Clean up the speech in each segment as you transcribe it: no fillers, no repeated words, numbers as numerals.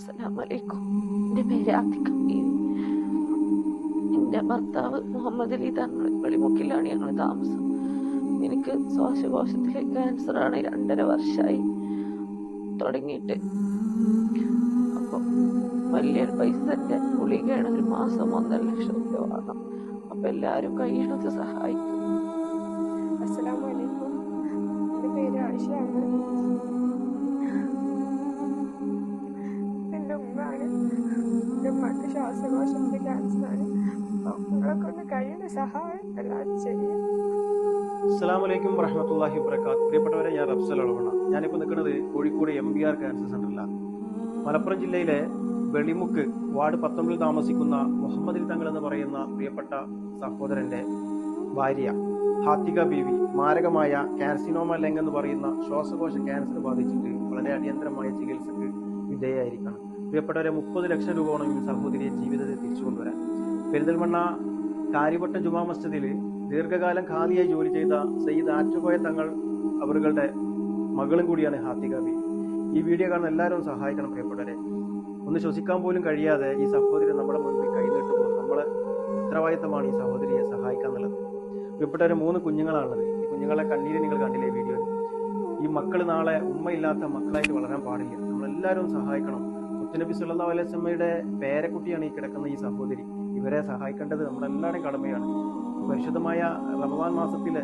അസ്സലാമു അലൈക്കും. എൻ്റെ പേര് ആത്തിക ബീവി. എൻ്റെ ഭർത്താവ് മുഹമ്മദ് അലി തങ്ങൾ വെളിമുക്കിലാണ് ഞങ്ങൾ താമസം. എനിക്ക് ശ്വാസകോശത്തിലെ ക്യാൻസറാണ്. 2.5 വർഷമായി തുടങ്ങിയിട്ട്. അപ്പം വലിയൊരു പൈസൻ്റെ ഗുളികയാണ്. ഒരു മാസം 1.5 ലക്ഷം രൂപ വേണം. അപ്പം എല്ലാവരും കഴിയണത് സഹായിക്കും. അസ്സലാമു അലൈക്കും. എൻ്റെ പേര് ആയിഷയാണ്. എൻ്റെ ഉമ്മാണ്. എൻ്റെ ഉമ്മക്ക് ശ്വാസകോശത്തിൻ്റെ ക്യാൻസറാണ്. അപ്പോൾ നിങ്ങളെ കൊണ്ട് കഴിയുന്ന സഹായം എല്ലാവരും ചെയ്യുക. അസ്സലാമു അലൈക്കും വറഹ്മത്തുള്ളാഹി വബറകാതുഹു. പ്രിയപ്പെട്ടവരെ, ഞാൻ റഫ്സൽ അളവണ. ഞാനിപ്പോൾ നിൽക്കുന്നത് കോഴിക്കോട് MBR ക്യാൻസർ സെൻ്ററിലാണ്. മലപ്പുറം ജില്ലയിലെ വെളിമുക്ക് വാർഡ് 19 താമസിക്കുന്ന മുഹമ്മദ് അലി തങ്ങൾ എന്ന് പറയുന്ന പ്രിയപ്പെട്ട സഹോദരൻ്റെ ഭാര്യ ഹാത്തിക ബീവി മാരകമായ കാർസിനോമ ലങ് എന്ന് പറയുന്ന ശ്വാസകോശ ക്യാൻസർ ബാധിച്ചിട്ട് വളരെ അടിയന്തരമായ ചികിത്സക്ക് വിധേയമായിരിക്കണം. പ്രിയപ്പെട്ടവരെ, 30 ലക്ഷം രൂപയോളം ഈ സഹോദരിയെ ജീവിതത്തിൽ തിരിച്ചു കൊണ്ടുവരാൻ പെരിന്തൽമണ്ണ കാര്യവട്ടം ജുമാ മസ്ജിദിൽ ദീർഘകാലം ഖാദിയായി ജോലി ചെയ്ത സയ്യിദ് ആറ്റുകോയ തങ്ങൾ അവരുടെ മകളും കൂടിയാണ് ഹാത്തിക ബീവി. ഈ വീഡിയോ കാണുന്ന എല്ലാവരും സഹായിക്കണം. പ്രിയപ്പെട്ടവരെ, ഒന്ന് ശ്വസിക്കാൻ പോലും കഴിയാതെ ഈ സഹോദരി നമ്മുടെ മുൻപിൽ കൈനീട്ടുമ്പോൾ നമ്മളെ ഉത്തരവാദിത്തമാണ് ഈ സഹോദരിയെ സഹായിക്കാന്നുള്ളത്. പ്രിയപ്പെട്ടവരെ, 3 കുഞ്ഞുങ്ങളാണുള്ളത്. ഈ കുഞ്ഞുങ്ങളെ കണ്ണീര് നിങ്ങൾ കണ്ടില്ലേ വീഡിയോയിൽ. ഈ മക്കൾ നാളെ ഉമ്മയില്ലാത്ത മക്കളായിട്ട് വളരാൻ പാടില്ല. നമ്മളെല്ലാവരും സഹായിക്കണം. മുത്തുനബി സല്ലല്ലാഹു അലൈഹി വസല്ലമയുടെ പേരക്കുട്ടിയാണ് ഈ കിടക്കുന്ന ഈ സഹോദരി. ഇവരെ സഹായിക്കേണ്ടത് നമ്മളെല്ലാവരുടെയും കടമയാണ്. പരിശുദ്ധമായ റമദാൻ മാസത്തിലെ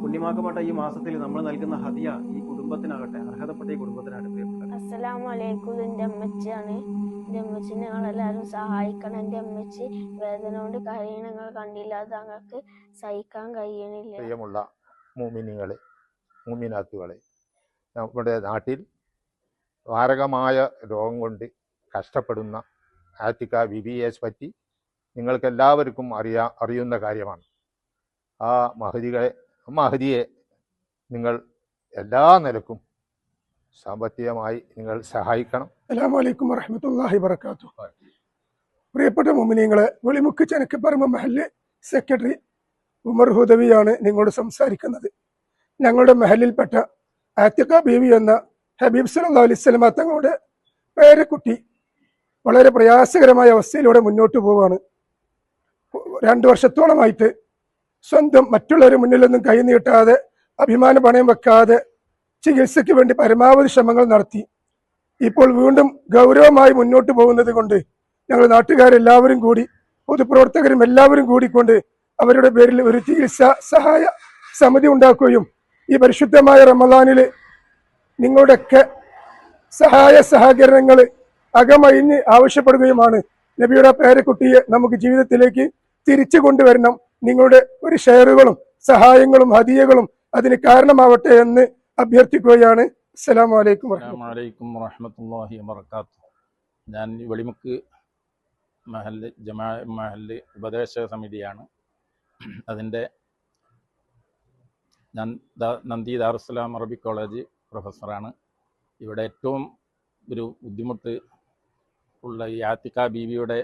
പുണ്യമാക്കപ്പെട്ട ഈ മാസത്തിൽ നമ്മൾ നൽകുന്ന ഹദിയ ഈ കുടുംബത്തിനാകട്ടെ, അർഹതപ്പെട്ട ഈ കുടുംബത്തിനാകട്ടെ. പ്രിയപ്പെട്ടത്, അസ്സലാമു അലൈക്കും. ഇത് എൻ്റെ അമ്മച്ചിയാണ്. എൻ്റെ അമ്മച്ചിനെ ഞങ്ങളെല്ലാവരും സഹായിക്കണം. എൻ്റെ അമ്മച്ചി വേദന കൊണ്ട് കരയണങ്ങൾ കണ്ടില്ല. അത് ഞങ്ങൾക്ക് സഹിക്കാൻ കഴിയണില്ല. പ്രിയമുള്ള മുഅ്മിനീങ്ങളെ, മുഅ്മിനാത്തുകളെ, നമ്മുടെ നാട്ടിൽ മാരകമായ രോഗം കൊണ്ട് കഷ്ടപ്പെടുന്ന ആത്തിക ബീവിയെ പറ്റി നിങ്ങൾക്കെല്ലാവർക്കും അറിയുന്ന കാര്യമാണ്. ആ മഹദിയെ നിങ്ങൾ എല്ലാ നിലക്കും സാമ്പത്തികമായി നിങ്ങൾ സഹായിക്കണം. അസ്സലാമു അലൈക്കും വറഹ്മത്തുള്ളാഹി വബറകാതുഹു. പ്രിയപ്പെട്ട മുഅ്മിനീങ്ങളെ, വെളിമുക്ക് ചനക്കപ്പറമ്പ് മഹല്ല് സെക്രട്ടറി ഉമർ ഹുദവിയാണ് നിങ്ങളോട് സംസാരിക്കുന്നത്. ഞങ്ങളുടെ മഹലിൽപ്പെട്ട ആത്തിക ബീവി എന്ന ഹബീബ് സല്ലല്ലാഹു അലൈഹി വസല്ലം തങ്ങളുടെ പേരക്കുട്ടി വളരെ പ്രയാസകരമായ അവസ്ഥയിലൂടെ മുന്നോട്ട് പോവുകയാണ്. 2 വർഷത്തോളമായിട്ട് സ്വന്തം മറ്റുള്ളവരുടെ മുന്നിലൊന്നും കൈ നീട്ടാതെ, അഭിമാന പണയം വെക്കാതെ ചികിത്സയ്ക്ക് വേണ്ടി പരമാവധി ശ്രമങ്ങൾ നടത്തി. ഇപ്പോൾ വീണ്ടും ഗൗരവമായി മുന്നോട്ട് പോകുന്നത് കൊണ്ട് ഞങ്ങൾ നാട്ടുകാരെല്ലാവരും കൂടി, പൊതുപ്രവർത്തകരും എല്ലാവരും കൂടിക്കൊണ്ട് അവരുടെ പേരിൽ ഒരു ചികിത്സാ സഹായ സമിതി ഉണ്ടാക്കുകയും ഈ പരിശുദ്ധമായ റമദാനിൽ നിങ്ങളുടെയൊക്കെ സഹായ സഹകരണങ്ങൾ അകമഴിഞ്ഞ് ആവശ്യപ്പെടുകയുമാണ്. നബിയുടെ പേരക്കുട്ടിയെ നമുക്ക് ജീവിതത്തിലേക്ക് തിരിച്ചു കൊണ്ടുവരണം. നിങ്ങളുടെ ഒരു ഷെയറുകളും സഹായങ്ങളും ഹദിയകളും അതിന് കാരണമാവട്ടെ എന്ന് അഭ്യർത്ഥിക്കുകയാണ്. അസ്സലാമു അലൈക്കും വറഹ്മത്തുള്ളാഹി വബറകാതുഹു. ഞാൻ വെളിമുക്ക് മഹല്ല് ഉപദേശക സമിതിയാണ്. അതിൻ്റെ നന്ദി ദാറുസ്സലാം അറബിക് കോളേജ് പ്രൊഫസറാണ്. ഇവിടെ ഏറ്റവും ഒരു ബുദ്ധിമുട്ട് ഉള്ള ഈ ആത്തിക ബീവിയുടെ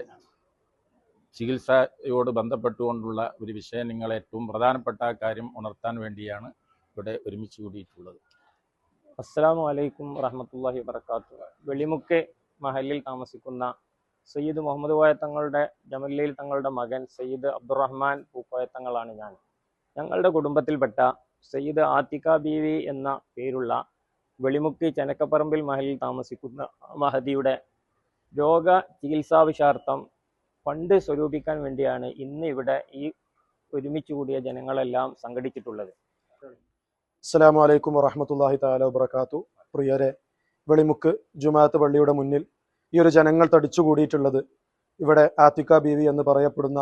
ചികിത്സയോട് ബന്ധപ്പെട്ടുകൊണ്ടുള്ള ഒരു വിഷയം നിങ്ങളെ ഏറ്റവും പ്രധാനപ്പെട്ട കാര്യം ഉണർത്താൻ വേണ്ടിയാണ് ഇവിടെ ഒരുമിച്ച് കൂടിയിട്ടുള്ളത്. അസ്സലാമു അലൈക്കും വറഹ്മത്തുള്ളാഹി വബറകാതുഹു. വെളിമുക്ക് മഹല്ലിൽ താമസിക്കുന്ന സയ്യിദ് മുഹമ്മദ് കോയ തങ്ങളുടെ ജമല്ലയിൽ തങ്ങളുടെ മകൻ സയ്യിദ് അബ്ദുറഹ്മാൻ പൂക്കോയ തങ്ങളാണ് ഞാൻ. ഞങ്ങളുടെ കുടുംബത്തിൽപ്പെട്ട സയ്യിദ് ആത്തിക ബീവി എന്ന പേരുള്ള വെളിമുക്ക് ചനക്കപ്പറമ്പിൽ മഹലിൽ താമസിക്കുന്ന മഹദിയുടെ രോഗ ചികിത്സാവിഷാർത്ഥം ഫണ്ട് സ്വരൂപിക്കാൻ വേണ്ടിയാണ് ഇന്ന് ഇവിടെ ഈ ഒരുമിച്ച് കൂടിയ ജനങ്ങളെല്ലാം സംഘടിച്ചിട്ടുള്ളത്. അസ്സലാമു അലൈക്കും വറഹ്മത്തുള്ളാഹി തആല വബറകാതുഹു. പ്രിയരെ, വെളിമുക്ക് ജുമാഅത്ത് പള്ളിയുടെ മുന്നിൽ ഈ ഒരു ജനങ്ങൾ തടിച്ചുകൂടിയിട്ടുള്ളത് ഇവിടെ ആത്തിക ബീവി എന്ന് പറയപ്പെടുന്ന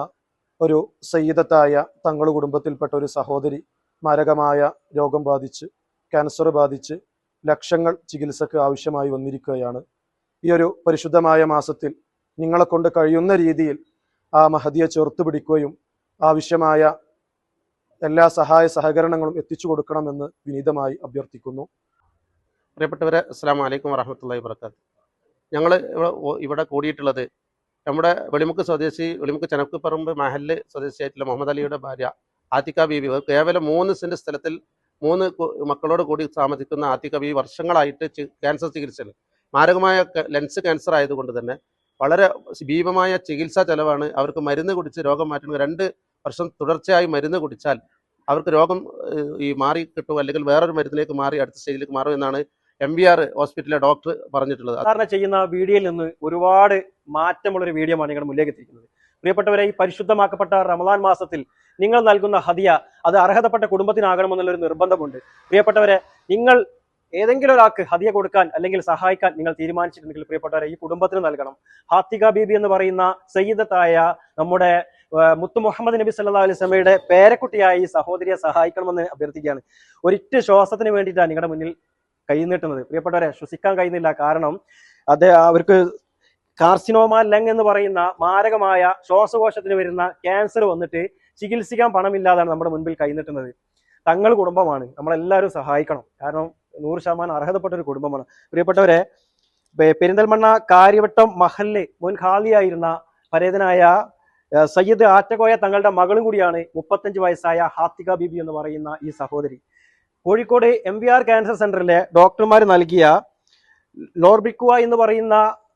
ഒരു സയ്യിദത്തായ തങ്ങൾ കുടുംബത്തിൽപ്പെട്ട ഒരു സഹോദരി മാരകമായ രോഗം ബാധിച്ച്, ക്യാൻസർ ബാധിച്ച് ലക്ഷങ്ങൾ ചികിത്സക്ക് ആവശ്യമായി വന്നിരിക്കുകയാണ്. ഈ ഒരു പരിശുദ്ധമായ മാസത്തിൽ നിങ്ങളെ കൊണ്ട് കഴിയുന്ന രീതിയിൽ ആ മഹദിയെ ചേർത്ത് പിടിക്കുകയും ആവശ്യമായ എല്ലാ സഹായ സഹകരണങ്ങളും എത്തിച്ചു കൊടുക്കണമെന്ന് വിനീതമായി അഭ്യർത്ഥിക്കുന്നു. പ്രിയപ്പെട്ടവരെ, അസ്സലാമു അലൈക്കും വറഹ്മത്തുള്ളാഹി വബറകാതുഹു. ഞങ്ങൾ ഇവിടെ കൂടിയിട്ടുള്ളത് നമ്മുടെ വെളിമുക്ക് സ്വദേശി, വെളിമുക്ക് ചനക്കപ്പറമ്പ് മഹല്ല് സ്വദേശിയായിട്ടുള്ള മുഹമ്മദ് അലിയുടെ ഭാര്യ ആത്തിക ബീവി. കേവലം 3 സെന്റ് സ്ഥലത്തിൽ 3 മക്കളോട് കൂടി താമസിക്കുന്ന ആത്തിക ബീവി വർഷങ്ങളായിട്ട് ക്യാൻസർ ചികിത്സയിൽ മാരകമായ ലെൻസ് ക്യാൻസർ ആയതുകൊണ്ട് തന്നെ വളരെ ഭീമമായ ചികിത്സാ ചെലവാണ്. അവർക്ക് മരുന്ന് കുടിച്ച് രോഗം മാറ്റുന്നത് 2 വർഷം തുടർച്ചയായി മരുന്ന് കുടിച്ചാൽ അവർക്ക് രോഗം ഈ മാറി കിട്ടും, അല്ലെങ്കിൽ വേറൊരു മരുന്നിലേക്ക് മാറി അടുത്ത സ്റ്റേജിലേക്ക് മാറും എന്നാണ് MBR ഹോസ്പിറ്റലിലെ ഡോക്ടർ പറഞ്ഞിട്ടുള്ളത്. സാധാരണ ചെയ്യുന്ന വീഡിയോയിൽ നിന്ന് ഒരുപാട് മാറ്റമുള്ളൊരു വീഡിയോ ആണ് നിങ്ങളുടെ മുന്നിലേക്ക് എത്തിക്കുന്നത്. പ്രിയപ്പെട്ടവരെ, ഈ പരിശുദ്ധമാക്കപ്പെട്ട റമദാൻ മാസത്തിൽ നിങ്ങൾ നൽകുന്ന ഹദിയ അത് അർഹതപ്പെട്ട കുടുംബത്തിനാകണമെന്നുള്ളൊരു നിർബന്ധമുണ്ട്. പ്രിയപ്പെട്ടവരെ, നിങ്ങൾ ഏതെങ്കിലും ഒരാൾക്ക് ഹദിയ കൊടുക്കാൻ അല്ലെങ്കിൽ സഹായിക്കാൻ നിങ്ങൾ തീരുമാനിച്ചിട്ടുണ്ടെങ്കിൽ പ്രിയപ്പെട്ടവരെ ഈ കുടുംബത്തിന് നൽകണം. ഹാത്തിക ബീബി എന്ന് പറയുന്ന സയ്യിദത്തായ നമ്മുടെ മുത്തു മുഹമ്മദ് നബി സല്ലല്ലാഹു അലൈഹി വസല്ലമയുടെ പേരക്കുട്ടിയായ ഈ സഹോദരിയെ സഹായിക്കണമെന്ന് അഭ്യർത്ഥിക്കുകയാണ്. ഒരിറ്റ ശ്വാസത്തിന് വേണ്ടിയിട്ടാണ് നിങ്ങളുടെ മുന്നിൽ കൈ നീട്ടുന്നത്. പ്രിയപ്പെട്ടവരെ, ശ്വസിക്കാൻ കഴിയുന്നില്ല. കാരണം അവർക്ക് കാർസിനോമ ലങ് എന്ന് പറയുന്ന മാരകമായ ശ്വാസകോശത്തിന് വരുന്ന ക്യാൻസർ വന്നിട്ട് ചികിത്സിക്കാൻ പണമില്ലാതാണ് നമ്മുടെ മുൻപിൽ കൈനീട്ടുന്നത്. തങ്ങൾ കുടുംബമാണ്, നമ്മളെല്ലാവരും സഹായിക്കണം. കാരണം 100% അർഹതപ്പെട്ട ഒരു കുടുംബമാണ്. പ്രിയപ്പെട്ടവരെ, പെരിന്തൽമണ്ണ കാര്യവട്ടം മഹല്ല് മുൻ ഖാദിയായിരുന്ന പരേതനായ സയ്യിദ് ആറ്റക്കോയ തങ്ങളുടെ മകളും കൂടിയാണ് 35 വയസ്സായ ഹാത്തിക ബീബി എന്ന് പറയുന്ന ഈ സഹോദരി. കോഴിക്കോട് MBR ക്യാൻസർ സെന്ററിലെ ഡോക്ടർമാർ നൽകിയ ലോർബിക്കുവ എന്ന് പറയുന്ന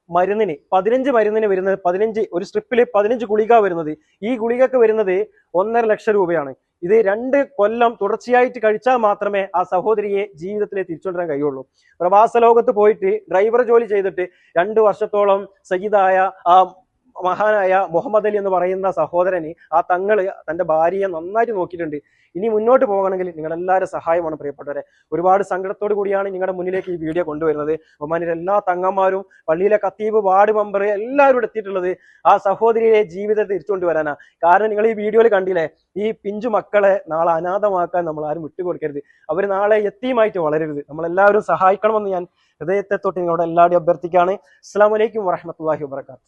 മരുന്നിന് 15 മരുന്നിന് വരുന്നത് 15 ഒരു സ്ട്രിപ്പിൽ 15 ഗുളിക വരുന്നത്. ഈ ഗുളികക്ക് വരുന്നത് 1.5 ലക്ഷം രൂപയാണ്. ഇത് 2 കൊല്ലം തുടർച്ചയായിട്ട് കഴിച്ചാൽ മാത്രമേ ആ സഹോദരിയെ ജീവിതത്തിൽ തിരിച്ചുകൊണ്ടുവരാൻ കഴിയുള്ളൂ. പ്രവാസ ലോകത്ത് പോയിട്ട് ഡ്രൈവർ ജോലി ചെയ്തിട്ട് 2 വർഷത്തോളം സയ്യിദായ ആ മഹാനായ മുഹമ്മദ് അലി എന്ന് പറയുന്ന സഹോദരന് ആ തങ്ങള് തന്റെ ഭാര്യയെ നന്നായിട്ട് നോക്കിയിട്ടുണ്ട്. ഇനി മുന്നോട്ട് പോകണമെങ്കിൽ നിങ്ങളെല്ലാവരും സഹായമാണ് പ്രിയപ്പെട്ടവരെ. ഒരുപാട് സങ്കടത്തോടു കൂടിയാണ് നിങ്ങളുടെ മുന്നിലേക്ക് ഈ വീഡിയോ കൊണ്ടുവരുന്നത്. ബഹുമാനിയുടെ എല്ലാ തങ്ങന്മാരും, പള്ളിയിലെ ഖത്തീബ്, വാർഡ് മെമ്പർ എല്ലാവരും എത്തിയിട്ടുള്ളത് ആ സഹോദരിയെ ജീവിതത്തെ തിരിച്ചുകൊണ്ടുവരാനാ. കാരണം നിങ്ങൾ ഈ വീഡിയോയിൽ കണ്ടില്ലേ, ഈ പിഞ്ചു മക്കളെ നാളെ അനാഥമാക്കാൻ നമ്മൾ ആരും വിട്ടുകൊടുക്കരുത്. അവർ നാളെ യത്തീമായിട്ട് വളരരുത്. നമ്മളെല്ലാവരും സഹായിക്കണമെന്ന് ഞാൻ ഹൃദയത്തെ തൊട്ട് നിങ്ങളോട് എല്ലാവരും അഭ്യർത്ഥിക്കുകയാണ്. അസ്സലാമു അലൈക്കും വറഹ്മത്തുള്ളാഹി വബറകാതുഹു.